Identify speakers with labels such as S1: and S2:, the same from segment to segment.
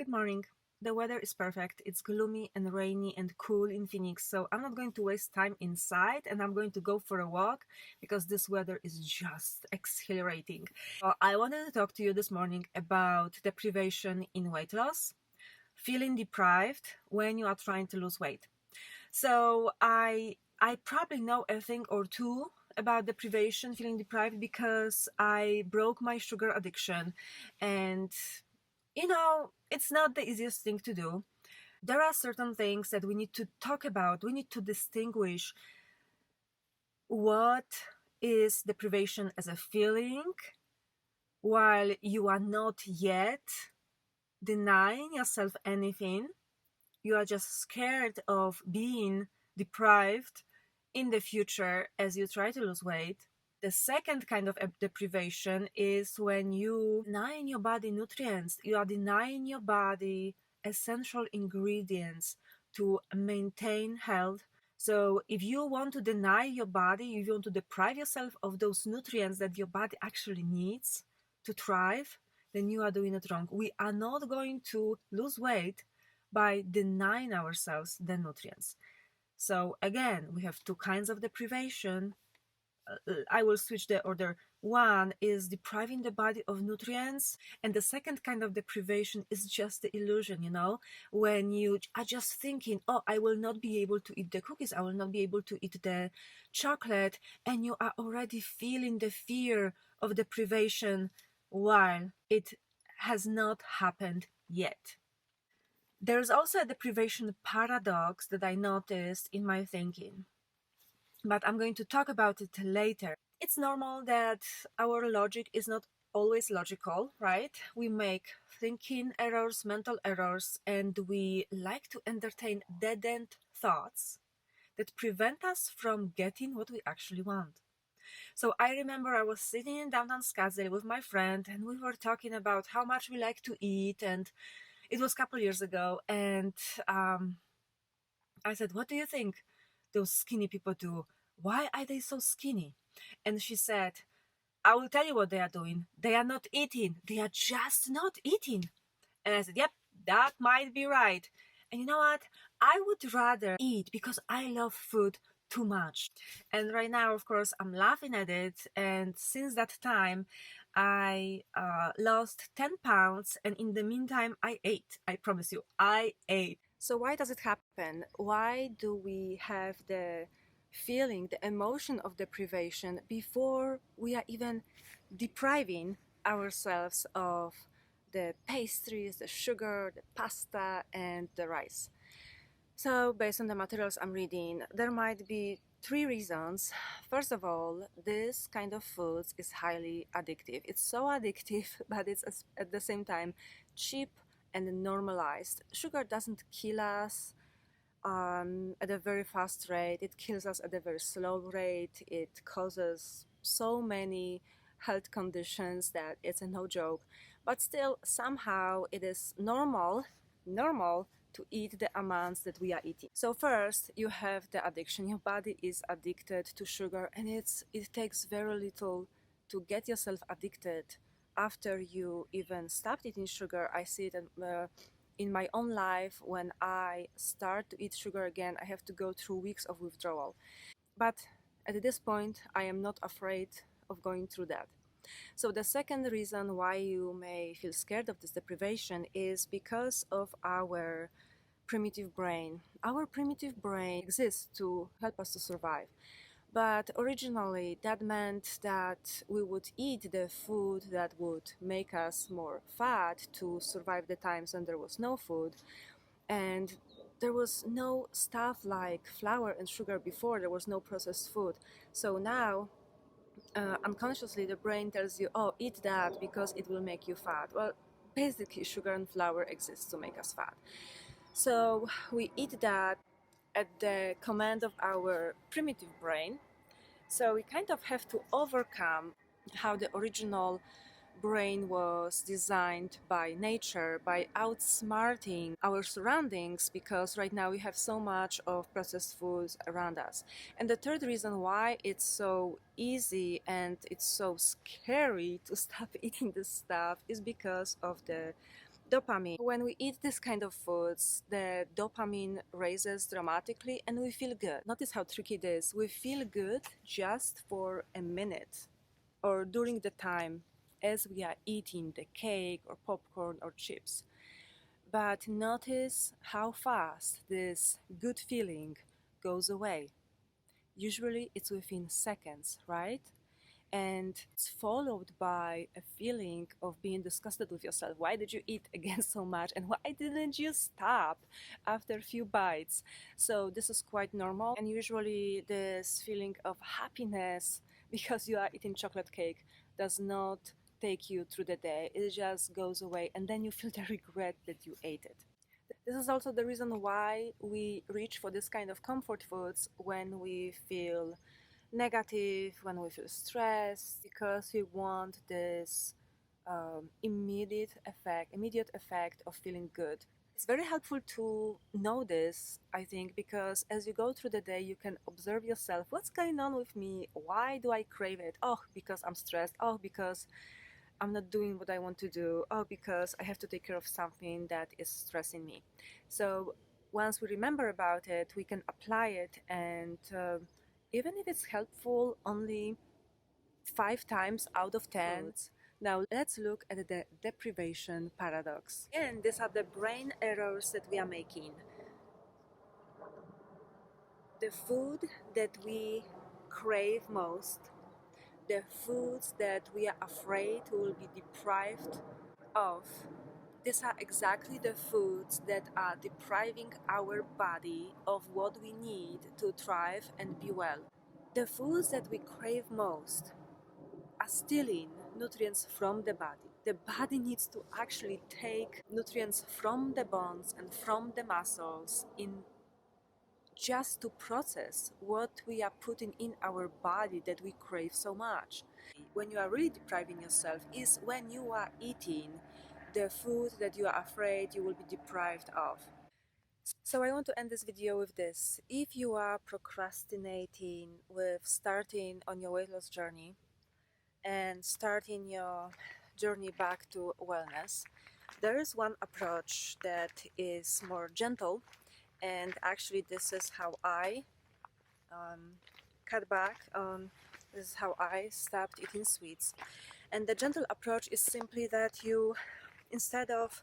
S1: Good morning. The weather is perfect. It's gloomy and rainy and cool in Phoenix, so I'm not going to waste time inside and I'm going to go for a walk because this weather is just exhilarating. I wanted to talk to you this morning about deprivation in weight loss, feeling deprived when you are trying to lose weight. So I probably know a thing or two about deprivation, feeling deprived, because I broke my sugar addiction, and it's not the easiest thing to do. There are certain things that we need to talk about. We need to distinguish what is deprivation as a feeling while you are not yet denying yourself anything. You are just scared of being deprived in the future as you try to lose weight. The second kind of deprivation is when you deny your body nutrients. You are denying your body essential ingredients to maintain health. So if you want to deny your body, if you want to deprive yourself of those nutrients that your body actually needs to thrive, then you are doing it wrong. We are not going to lose weight by denying ourselves the nutrients. So again, we have two kinds of deprivation. I will switch the order. One is depriving the body of nutrients, and the second kind of deprivation is just the illusion, when you are just thinking, oh, I will not be able to eat the cookies, I will not be able to eat the chocolate, and you are already feeling the fear of deprivation while it has not happened yet. There's also a deprivation paradox that I noticed in my thinking, but I'm going to talk about it later. It's normal that our logic is not always logical, right? We make thinking errors, mental errors, and we like to entertain dead-end thoughts that prevent us from getting what we actually want. So I remember I was sitting in downtown Scottsdale with my friend, and we were talking about how much we like to eat, and it was a couple years ago, and I said, what do you think those skinny people do? Why are they so skinny? And she said, I will tell you what they are doing. They are not eating. They are just not eating. And I said, yep, that might be right. And you know what? I would rather eat because I love food too much. And right now, of course, I'm laughing at it. And since that time, I lost 10 pounds. And in the meantime, I ate. I promise you, I ate. So why does it happen? Why do we have the feeling, the emotion of deprivation before we are even depriving ourselves of the pastries, the sugar, the pasta, and the rice? So based on the materials I'm reading, there might be three reasons. First of all, this kind of foods is highly addictive. It's so addictive, but it's at the same time cheap and normalized. Sugar doesn't kill us at a very fast rate. It kills us at a very slow rate. It causes so many health conditions that it's a no joke. But still, somehow it is normal to eat the amounts that we are eating. So first, you have the addiction. Your body is addicted to sugar, and it takes very little to get yourself addicted. After you even stopped eating sugar, I see it in my own life. When I start to eat sugar again, I have to go through weeks of withdrawal. But at this point, I am not afraid of going through that. So the second reason why you may feel scared of this deprivation is because of our primitive brain. Our primitive brain exists to help us to survive. But originally, that meant that we would eat the food that would make us more fat to survive the times when there was no food. And there was no stuff like flour and sugar before, there was no processed food. So now, unconsciously, the brain tells you, oh, eat that because it will make you fat. Well, basically, sugar and flour exist to make us fat. So we eat that at the command of our primitive brain. So we kind of have to overcome how the original brain was designed by nature, by outsmarting our surroundings, because right now we have so much of processed foods around us. And the third reason why it's so easy and it's so scary to stop eating this stuff is because of the Dopamine. When we eat this kind of foods, the dopamine raises dramatically and we feel good. Notice how tricky it is. We feel good just for a minute or during the time as we are eating the cake or popcorn or chips. But notice how fast this good feeling goes away. Usually it's within seconds, right? And it's followed by a feeling of being disgusted with yourself. Why did you eat again so much? And why didn't you stop after a few bites? So this is quite normal. And usually this feeling of happiness because you are eating chocolate cake does not take you through the day. It just goes away and then you feel the regret that you ate it. This is also the reason why we reach for this kind of comfort foods when we feel negative, when we feel stressed, because we want this immediate effect of feeling good. It's very helpful to know this, I think, because as you go through the day, you can observe yourself. What's going on with me? Why do I crave it? Oh, because I'm stressed. Oh, because I'm not doing what I want to do. Oh, because I have to take care of something that is stressing me. So once we remember about it, we can apply it, and even if it's helpful only 5 times out of 10. Now let's look at the deprivation paradox. And these are the brain errors that we are making. The food that we crave most, the foods that we are afraid we will be deprived of, these are exactly the foods that are depriving our body of what we need to thrive and be well. The foods that we crave most are stealing nutrients from the body. The body needs to actually take nutrients from the bones and from the muscles in just to process what we are putting in our body that we crave so much. When you are really depriving yourself is when you are eating the food that you are afraid you will be deprived of. So I want to end this video with this. If you are procrastinating with starting on your weight loss journey and starting your journey back to wellness, there is one approach that is more gentle, and actually this is how I cut back on, this is how I stopped eating sweets. And the gentle approach is simply that you, instead of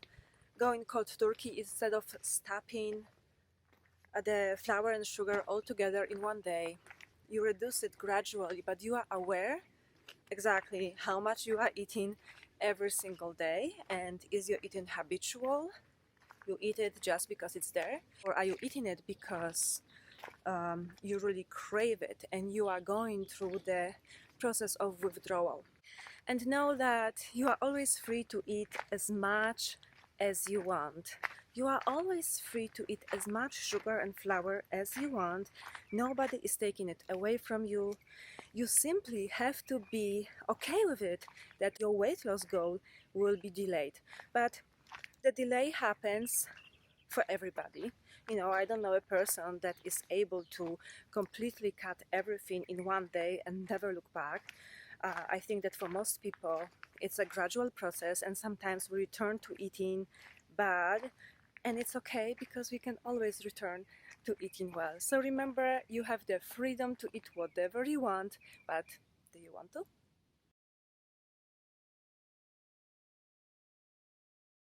S1: going cold turkey, instead of stopping the flour and sugar all together in one day, you reduce it gradually, but you are aware exactly how much you are eating every single day. And is your eating habitual? You eat it just because it's there, or are you eating it because you really crave it and you are going through the process of withdrawal? And know that you are always free to eat as much as you want. You are always free to eat as much sugar and flour as you want. Nobody is taking it away from you. You simply have to be okay with it, that your weight loss goal will be delayed. But the delay happens for everybody. You know, I don't know a person that is able to completely cut everything in one day and never look back. I think that for most people it's a gradual process, and sometimes we return to eating bad, and it's okay because we can always return to eating well. So remember, you have the freedom to eat whatever you want, but do you want to?